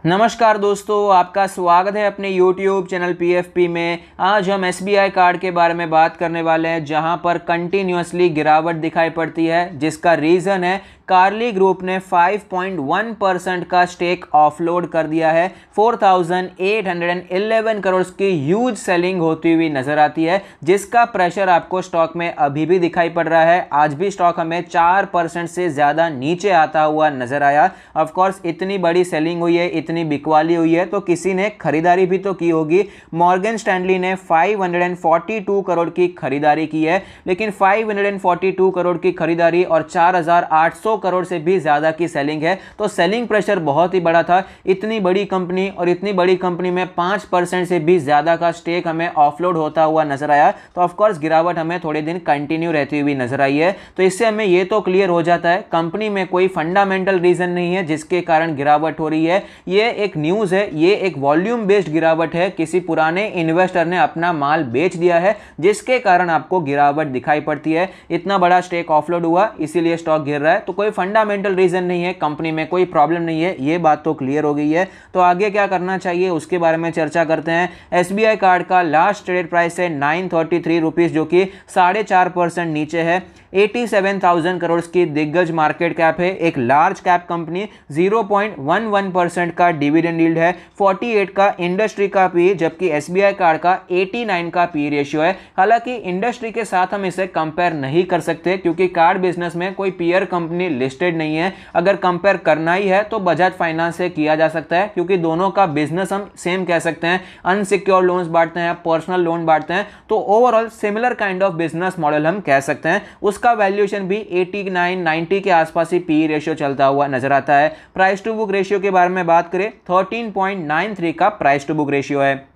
नमस्कार दोस्तों, आपका स्वागत है अपने YouTube चैनल PFP में। आज हम SBI कार्ड के बारे में बात करने वाले हैं, जहां पर कंटिन्यूसली गिरावट दिखाई पड़ती है, जिसका रीज़न है कार्ली ग्रुप ने 5.1% का स्टेक ऑफलोड कर दिया है। 4,811 करोड़ की ह्यूज सेलिंग होती हुई नजर आती है, जिसका प्रेशर आपको स्टॉक में अभी भी दिखाई पड़ रहा है। आज भी स्टॉक हमें 4% से ज़्यादा नीचे आता हुआ नजर आया। ऑफकोर्स इतनी बड़ी सेलिंग हुई है, इतनी बिकवाली हुई है, तो किसी ने खरीदारी भी तो की होगी। मॉर्गन स्टैनली ने 542 करोड़ की खरीदारी की है, लेकिन 542 करोड़ की खरीदारी और 4,800 करोड़ से भी ज्यादा की सेलिंग है, तो सेलिंग प्रेशर बहुत ही बड़ा था। इतनी बड़ी कंपनी और इतनी बड़ी कंपनी में 5% से भी ज्यादा का स्टेक हमें ऑफलोड होता हुआ नजर आया, तो ऑफकोर्स गिरावट हमें थोड़े दिन कंटिन्यू रहती हुई नजर आई है। तो इससे हमें यह तो क्लियर हो जाता है कंपनी में कोई फंडामेंटल रीजन नहीं है जिसके कारण गिरावट हो रही है। ये एक न्यूज है, ये एक वॉल्यूम बेस्ड गिरावट है। किसी पुराने इन्वेस्टर ने अपना माल बेच दिया है, जिसके कारण आपको गिरावट दिखाई पड़ती है। इतना बड़ा स्टेक ऑफलोड हुआ, इसीलिए स्टॉक गिर रहा है। तो कोई फंडामेंटल रीजन नहीं है, कंपनी में कोई प्रॉब्लम नहीं है, ये बात तो क्लियर हो गई है। तो आगे क्या करना चाहिए उसके बारे में चर्चा करते हैं। SBI कार्ड का लास्ट ट्रेडेड प्राइस है 933 रुपीज, जो कि 4.5% नीचे है। 87,000 करोड़ की दिग्गज मार्केट कैप है। एक लार्ज कैप कंपनी, 0.11% का डिविडेंड यील्ड है, 48 का इंडस्ट्री का पी, जबकि SBI कार्ड का 89 का पी रेशियो है। हालांकि इंडस्ट्री के साथ हम इसे कंपेयर नहीं कर सकते, क्योंकि कार्ड बिजनेस में कोई पीयर कंपनी लिस्टेड नहीं है। अगर कंपेयर करना ही है तो बजाज फाइनेंस से किया जा सकता है, क्योंकि दोनों का बिजनेस हम सेम कह सकते हैं। अनसिक्योर्ड लोन्स बांटते हैं, पर्सनल लोन बांटते हैं, तो overall similar kind of business model हम कह सकते हैं। उसका वैल्यूएशन भी 89-90 के आसपास ही पी रेशियो चलता हुआ नजर आता है। प्राइस टू बुक रेशियो के बारे में बात करें, 13.93 का प्राइस टू बुक रेशियो है।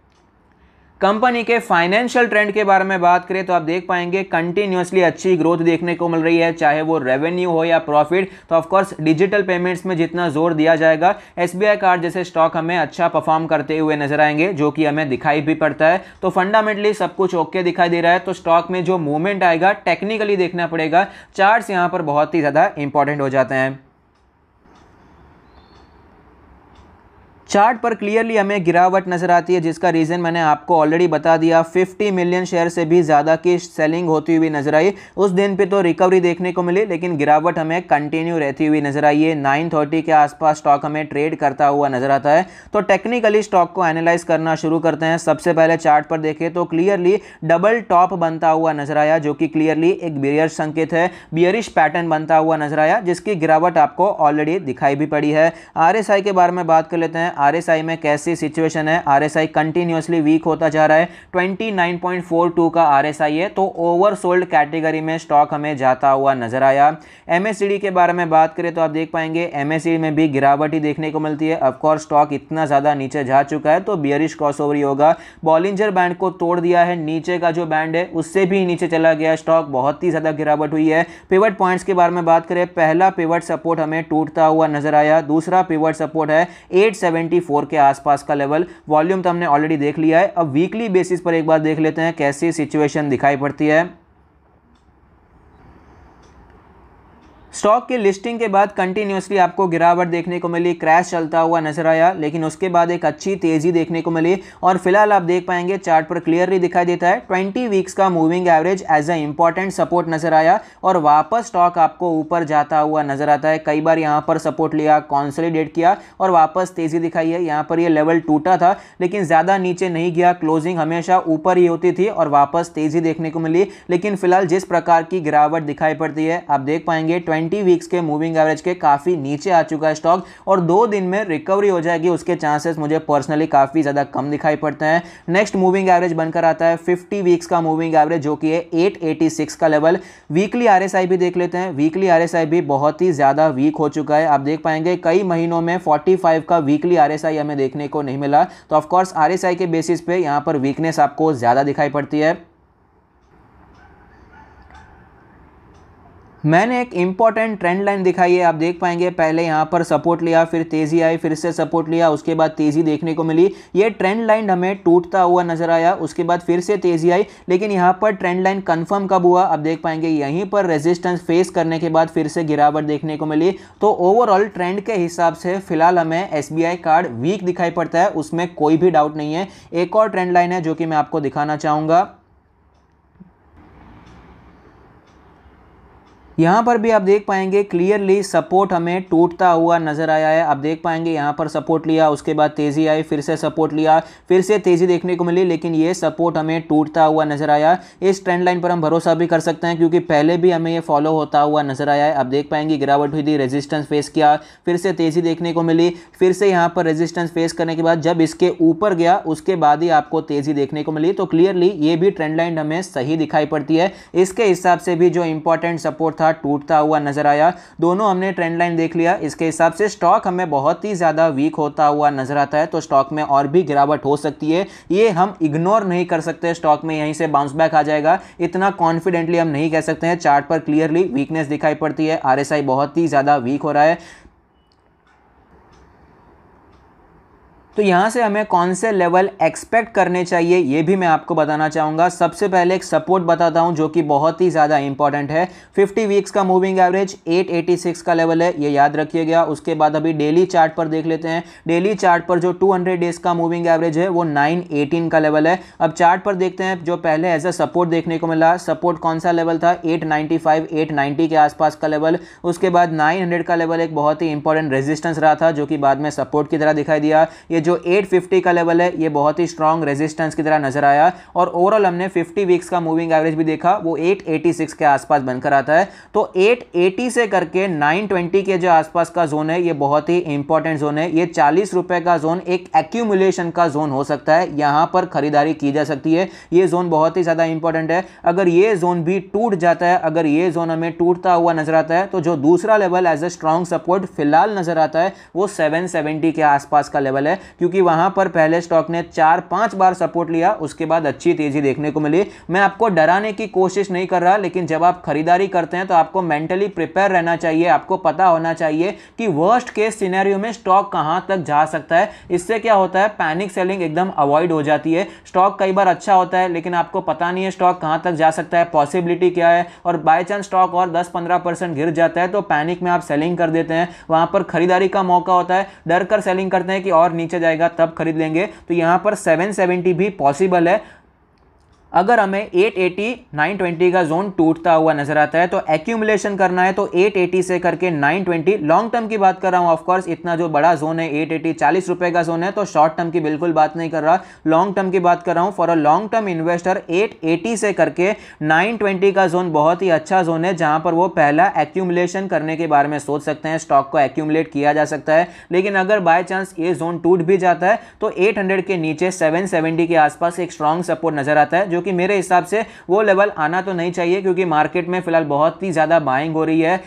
कंपनी के फाइनेंशियल ट्रेंड के बारे में बात करें तो आप देख पाएंगे कंटिन्यूअसली अच्छी ग्रोथ देखने को मिल रही है, चाहे वो रेवेन्यू हो या प्रॉफिट। तो ऑफ कोर्स डिजिटल पेमेंट्स में जितना जोर दिया जाएगा, SBI कार्ड जैसे स्टॉक हमें अच्छा परफॉर्म करते हुए नजर आएंगे, जो कि हमें दिखाई भी पड़ता है। तो फंडामेंटली सब कुछ ओके दिखाई दे रहा है। तो स्टॉक में जो मूवमेंट आएगा टेक्निकली देखना पड़ेगा। चार्ट्स यहां पर बहुत ही ज्यादा इंपॉर्टेंट हो जाते हैं। चार्ट पर क्लियरली हमें गिरावट नजर आती है, जिसका रीजन मैंने आपको ऑलरेडी बता दिया। 50 मिलियन शेयर से भी ज्यादा की सेलिंग होती हुई नजर आई। उस दिन पे तो रिकवरी देखने को मिली, लेकिन गिरावट हमें कंटिन्यू रहती हुई नजर आई है। 930 के आसपास स्टॉक हमें ट्रेड करता हुआ नजर आता है। तो टेक्निकली स्टॉक को एनालाइज करना शुरू करते हैं। सबसे पहले चार्ट पर देखें तो क्लियरली डबल टॉप बनता हुआ नजर आया, जो कि क्लियरली एक बियरिश संकेत है। बियरिश पैटर्न बनता हुआ नजर आया, जिसकी गिरावट आपको ऑलरेडी दिखाई भी पड़ी है। RSI के बारे में बात कर लेते हैं। RSI में कैसी सिचुएशन है? RSI कंटिन्यूअसली वीक होता जा रहा है। 29.42 का RSI है, तो ओवरसोल्ड कैटेगरी में स्टॉक हमें जाता हुआ नजर आया। MACD के बारे में बात करें तो आप देख पाएंगे MACD में भी गिरावट ही देखने को मिलती है। ऑफकोर्स स्टॉक इतना ज्यादा नीचे जा चुका है, तो बियरिश क्रॉसओवर ही होगा। बॉलिंजर बैंड को तोड़ दिया है, नीचे का जो बैंड है उससे भी नीचे चला गया स्टॉक, बहुत ही ज्यादा गिरावट हुई है। पिवट पॉइंट्स के बारे में बात करें, पहला पिवट सपोर्ट हमें टूटता हुआ नजर आया। दूसरा पिवट सपोर्ट है 874 के आसपास का लेवल। वॉल्यूम तो हमने ऑलरेडी देख लिया है। अब वीकली बेसिस पर एक बार देख लेते हैं कैसी सिचुएशन दिखाई पड़ती है। स्टॉक की लिस्टिंग के बाद कंटिन्यूअसली आपको गिरावट देखने को मिली, क्रैश चलता हुआ नजर आया, लेकिन उसके बाद एक अच्छी तेजी देखने को मिली। और फिलहाल आप देख पाएंगे चार्ट पर क्लियरली दिखाई देता है 20 वीक्स का moving average as a important support नजर आया, और वापस स्टॉक आपको ऊपर जाता हुआ नजर आता है। कई बार यहां पर सपोर्ट लिया, कॉन्सोलिडेट किया और वापस तेजी दिखाई है। यहां पर यह लेवल टूटा था, लेकिन ज्यादा नीचे नहीं गया, क्लोजिंग हमेशा ऊपर ही होती थी और वापस तेजी देखने को मिली। लेकिन फिलहाल जिस प्रकार की गिरावट दिखाई पड़ती है, आप देख पाएंगे 20 वीक्स के मूविंग एवरेज के काफी नीचे आ चुका है स्टॉक, और 2 दिन में रिकवरी हो जाएगी उसके चांसेस मुझे पर्सनली काफी ज्यादा कम दिखाई पड़ते हैं। नेक्स्ट मूविंग एवरेज बनकर आता है 50 वीक्स का मूविंग एवरेज, जो कि है 886 का लेवल। वीकली RSI भी देख लेते हैं। वीकली RSI भी बहुत ही ज्यादा वीक हो चुका है। आप देख पाएंगे कई महीनों में 45 का वीकली RSI हमें देखने को नहीं मिला। तो ऑफकोर्स RSI के बेसिस पे यहां पर वीकनेस आपको ज्यादा दिखाई पड़ती है। मैंने एक इंपॉर्टेंट ट्रेंड लाइन दिखाई है, आप देख पाएंगे पहले यहाँ पर सपोर्ट लिया, फिर तेजी आई, फिर से सपोर्ट लिया, उसके बाद तेजी देखने को मिली। ये ट्रेंड लाइन हमें टूटता हुआ नजर आया, उसके बाद फिर से तेजी आई, लेकिन यहाँ पर ट्रेंड लाइन कंफर्म कब हुआ, आप देख पाएंगे यहीं पर रेजिस्टेंस फेस करने के बाद फिर से गिरावट देखने को मिली। तो ओवरऑल ट्रेंड के हिसाब से फिलहाल हमें SBI कार्ड वीक दिखाई पड़ता है, उसमें कोई भी डाउट नहीं है। एक और ट्रेंड लाइन है जो कि मैं आपको दिखाना चाहूंगा। यहाँ पर भी आप देख पाएंगे क्लियरली सपोर्ट हमें टूटता हुआ नजर आया है। आप देख पाएंगे यहाँ पर सपोर्ट लिया, उसके बाद तेजी आई, फिर से सपोर्ट लिया, फिर से तेजी देखने को मिली, लेकिन ये सपोर्ट हमें टूटता हुआ नजर आया। इस ट्रेंड लाइन पर हम भरोसा भी कर सकते हैं क्योंकि पहले भी हमें ये फॉलो होता हुआ नजर आया है। आप देख पाएंगे गिरावट हुई थी, रेजिस्टेंस फेस किया, फिर से तेजी देखने को मिली, फिर से यहाँ पर रेजिस्टेंस फेस करने के बाद जब इसके ऊपर गया उसके बाद ही आपको तेजी देखने को मिली। तो क्लियरली ये भी ट्रेंड लाइन हमें सही दिखाई पड़ती है। इसके हिसाब से भी जो इंपॉर्टेंट सपोर्ट टूटता हुआ नजर आया। दोनों हमने ट्रेंड लाइन देख लिया, इसके हिसाब से स्टॉक हमें बहुत ही ज्यादा वीक होता हुआ नजर आता है, तो स्टॉक में और भी गिरावट हो सकती है, ये हम इग्नोर नहीं कर सकते। स्टॉक में यहीं से बाउंस बैक आ जाएगा, इतना कॉन्फिडेंटली हम नहीं कह सकते हैं। चार्ट पर क्लियरली वीकनेस दिखाई पड़ती है, RSI बहुत ही ज्यादा वीक हो रहा है। तो यहाँ से हमें कौन से लेवल एक्सपेक्ट करने चाहिए ये भी मैं आपको बताना चाहूँगा। सबसे पहले एक सपोर्ट बताता हूँ जो कि बहुत ही ज़्यादा इंपॉर्टेंट है। 50 वीक्स का मूविंग एवरेज 886 का लेवल है, ये याद रखिएगा। उसके बाद अभी डेली चार्ट पर देख लेते हैं। डेली चार्ट पर जो 200 डेज का मूविंग एवरेज है वो 918 का लेवल है। अब चार्ट पर देखते हैं, जो पहले एज अ सपोर्ट देखने को मिला, सपोर्ट कौन सा लेवल था, 895 890 के आसपास का लेवल। उसके बाद 900 का लेवल एक बहुत ही इंपॉर्टेंट रेजिस्टेंस रहा था जो कि बाद में सपोर्ट की तरह दिखाई दिया। ये जो 850 का लेवल है ये बहुत ही स्ट्रॉन्ग रेजिस्टेंस की तरह नजर आया, और ओवरऑल हमने 50 वीक्स का मूविंग एवरेज भी देखा, वो 886 के आसपास बनकर आता है। तो 880 से करके 920 के जो आसपास का जोन है ये बहुत ही इंपॉर्टेंट जोन है। ये 40 रुपए का जोन एक एक्यूमुलेशन का जोन हो सकता है, यहां पर खरीदारी की जा सकती है। ये जोन बहुत ही ज्यादा इंपॉर्टेंट है। अगर ये जोन भी टूट जाता है, अगर ये जोन हमें टूटता हुआ नजर आता है, तो जो दूसरा level as a strong support फिलहाल नजर आता है वो 770 के आसपास का लेवल है, क्योंकि वहां पर पहले स्टॉक ने 4-5 बार सपोर्ट लिया, उसके बाद अच्छी तेजी देखने को मिली। मैं आपको डराने की कोशिश नहीं कर रहा, लेकिन जब आप खरीदारी करते हैं तो आपको मेंटली प्रिपेयर रहना चाहिए। आपको पता होना चाहिए कि वर्स्ट केस सिनेरियो में स्टॉक कहां तक जा सकता है। इससे क्या होता है, पैनिक सेलिंग एकदम अवॉइड हो जाती है। स्टॉक कई बार अच्छा होता है लेकिन आपको पता नहीं है स्टॉक कहां तक जा सकता है, पॉसिबिलिटी क्या है, और बाय चांस स्टॉक और 10-15% गिर जाता है तो पैनिक में आप सेलिंग कर देते हैं। वहां पर खरीदारी का मौका होता है, डर कर सेलिंग करते हैं कि और नीचे जाएगा तब खरीद लेंगे। तो यहां पर 770 भी पॉसिबल है। अगर हमें 880 920 का जोन टूटता हुआ नजर आता है तो एक्यूमुलेशन करना है, तो 880 से करके 920 लॉन्ग टर्म की बात कर रहा हूं। ऑफ कोर्स इतना जो बड़ा जोन है 880 40 रुपए का जोन है, तो शॉर्ट टर्म की बिल्कुल बात नहीं कर रहा, लॉन्ग टर्म की बात कर रहा हूं। For a long term investor 880 से करके 920 का जोन बहुत ही अच्छा जोन है, जहां पर वो पहला एक्यूमुलेशन करने के बारे में सोच सकते हैं, स्टॉक को एक्यूमुलेट किया जा सकता है। लेकिन अगर बाय चांस ये जोन टूट भी जाता है तो 800 के नीचे 770 के आसपास एक स्ट्रॉन्ग सपोर्ट नजर आता है, जो कि मेरे हिसाब से वो लेवल आना तो नहीं चाहिए, क्योंकि मार्केट में फिलहाल बहुत ही ज्यादा बाइंग हो रही है।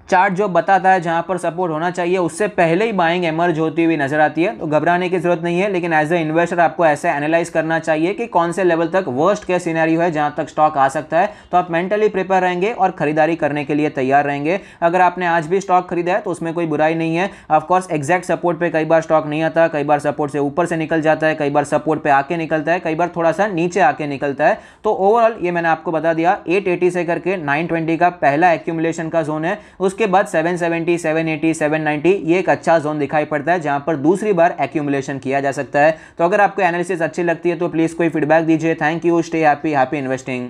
चार्ट जो बताता है जहां पर सपोर्ट होना चाहिए उससे पहले ही बाइंग एमर्ज होती हुई नजर आती है, तो घबराने की जरूरत नहीं है। लेकिन एज ए इन्वेस्टर आपको ऐसे एनालाइज करना चाहिए कि कौन से लेवल तक वर्स्ट केस सिनेरियो है जहां तक स्टॉक आ सकता है, तो आप मेंटली प्रिपेयर रहेंगे और खरीदारी करने के लिए तैयार रहेंगे। अगर आपने आज भी स्टॉक खरीदा है तो उसमें कोई बुराई नहीं है। ऑफकोर्स एग्जैक्ट सपोर्ट पे कई बार स्टॉक नहीं आता, कई बार सपोर्ट से ऊपर से निकल जाता है, कई बार सपोर्ट पे आके निकलता है, कई बार थोड़ा सा नीचे आके निकलता है। तो ओवरऑल ये मैंने आपको बता दिया, 880 से करके 920 का पहला एक्यूमुलेशन का जोन है। उसके बाद 770 780 790 ये एक अच्छा जोन दिखाई पड़ता है जहां पर दूसरी बार एक्यूमुलेशन किया जा सकता है। तो अगर आपको एनालिसिस अच्छी लगती है तो प्लीज कोई फीडबैक दीजिए। Thank you, stay happy, happy investing.